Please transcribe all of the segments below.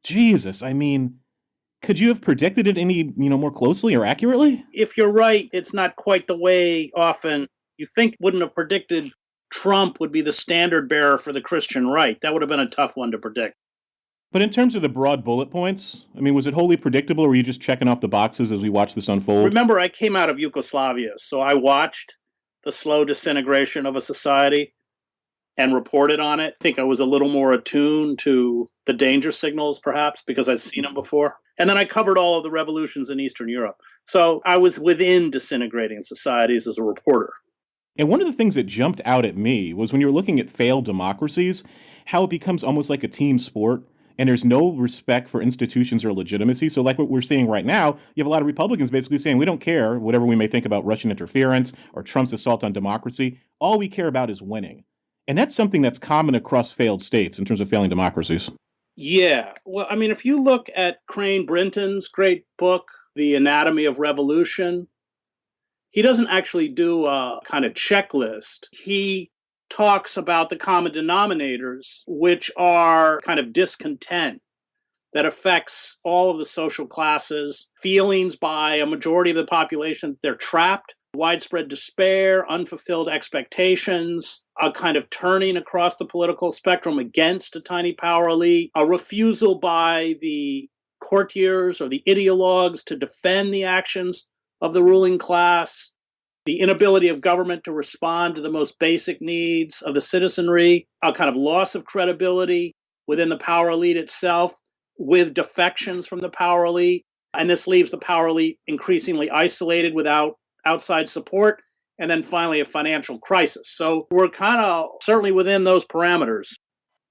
Jesus, I mean, could you have predicted it any, more closely or accurately? If you're right, it's not quite the way often you think. Wouldn't have predicted Trump would be the standard bearer for the Christian right. That would have been a tough one to predict. But in terms of the broad bullet points, I mean, was it wholly predictable, or were you just checking off the boxes as we watched this unfold? Remember, I came out of Yugoslavia, so I watched the slow disintegration of a society and reported on it. I think I was a little more attuned to the danger signals, perhaps, because I'd seen them before. And then I covered all of the revolutions in Eastern Europe. So I was within disintegrating societies as a reporter. And one of the things that jumped out at me was when you were looking at failed democracies, how it becomes almost like a team sport. And there's no respect for institutions or legitimacy. So like what we're seeing right now, you have a lot of Republicans basically saying, we don't care, whatever we may think about Russian interference or Trump's assault on democracy. All we care about is winning. And that's something that's common across failed states in terms of failing democracies. Yeah. Well, I mean, if you look at Crane Brinton's great book, The Anatomy of Revolution, he doesn't actually do a kind of checklist. He talks about the common denominators, which are kind of discontent that affects all of the social classes, feelings by a majority of the population that they're trapped, widespread despair, unfulfilled expectations, a kind of turning across the political spectrum against a tiny power elite, a refusal by the courtiers or the ideologues to defend the actions of the ruling class, the inability of government to respond to the most basic needs of the citizenry, a kind of loss of credibility within the power elite itself, with defections from the power elite. And this leaves the power elite increasingly isolated without outside support. And then finally, a financial crisis. So we're kind of certainly within those parameters.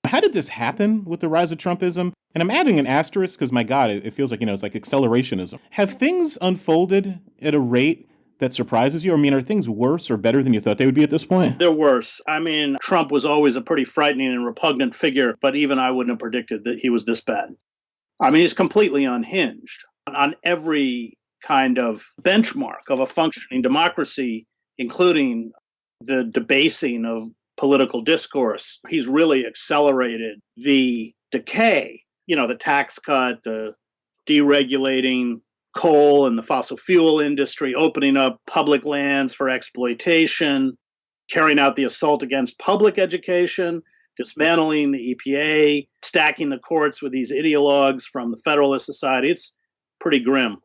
How did this happen with the rise of Trumpism? And I'm adding an asterisk because, my God, it feels like, it's like accelerationism. Have things unfolded at a rate that surprises you? I mean, are things worse or better than you thought they would be at this point? They're worse. I mean, Trump was always a pretty frightening and repugnant figure, but even I wouldn't have predicted that he was this bad. I mean, he's completely unhinged on every kind of benchmark of a functioning democracy, including the debasing of political discourse. He's really accelerated the decay, the tax cut, the deregulating coal and the fossil fuel industry, opening up public lands for exploitation, carrying out the assault against public education, dismantling the EPA, stacking the courts with these ideologues from the Federalist Society. It's pretty grim.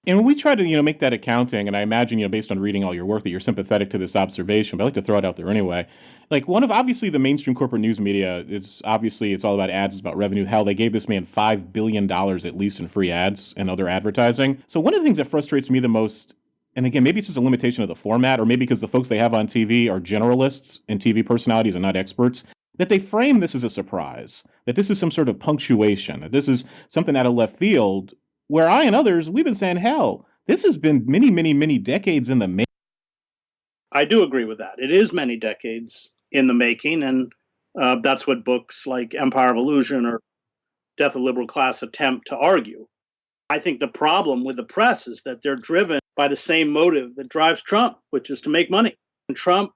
And when we try to, make that accounting, and I imagine, based on reading all your work, that you're sympathetic to this observation, but I like to throw it out there anyway. Like, one of, obviously, the mainstream corporate news media is obviously, it's all about ads, it's about revenue. Hell, they gave this man $5 billion at least in free ads and other advertising. So one of the things that frustrates me the most, and again, maybe it's just a limitation of the format, or maybe because the folks they have on TV are generalists and TV personalities and not experts, that they frame this as a surprise, that this is some sort of punctuation, that this is something out of left field, where I and others, we've been saying, hell, this has been many, many, many decades in the making. I do agree with that. It is many decades in the making, and that's what books like Empire of Illusion or Death of Liberal Class attempt to argue. I think the problem with the press is that they're driven by the same motive that drives Trump, which is to make money. And Trump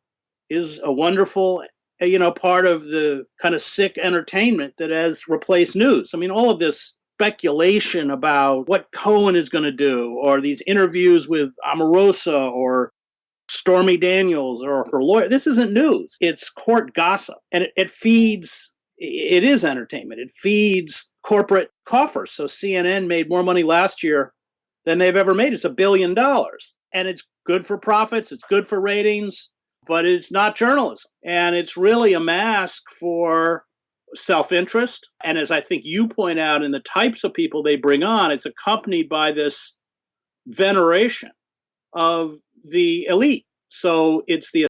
is a wonderful, part of the kind of sick entertainment that has replaced news. I mean, all of this speculation about what Cohen is going to do, or these interviews with Omarosa or Stormy Daniels or her lawyer. This isn't news. It's court gossip. And it is entertainment. It feeds corporate coffers. So CNN made more money last year than they've ever made. It's $1 billion. And it's good for profits. It's good for ratings, but it's not journalism. And it's really a mask for self-interest. And as I think you point out, in the types of people they bring on, it's accompanied by this veneration of the elite. So it's the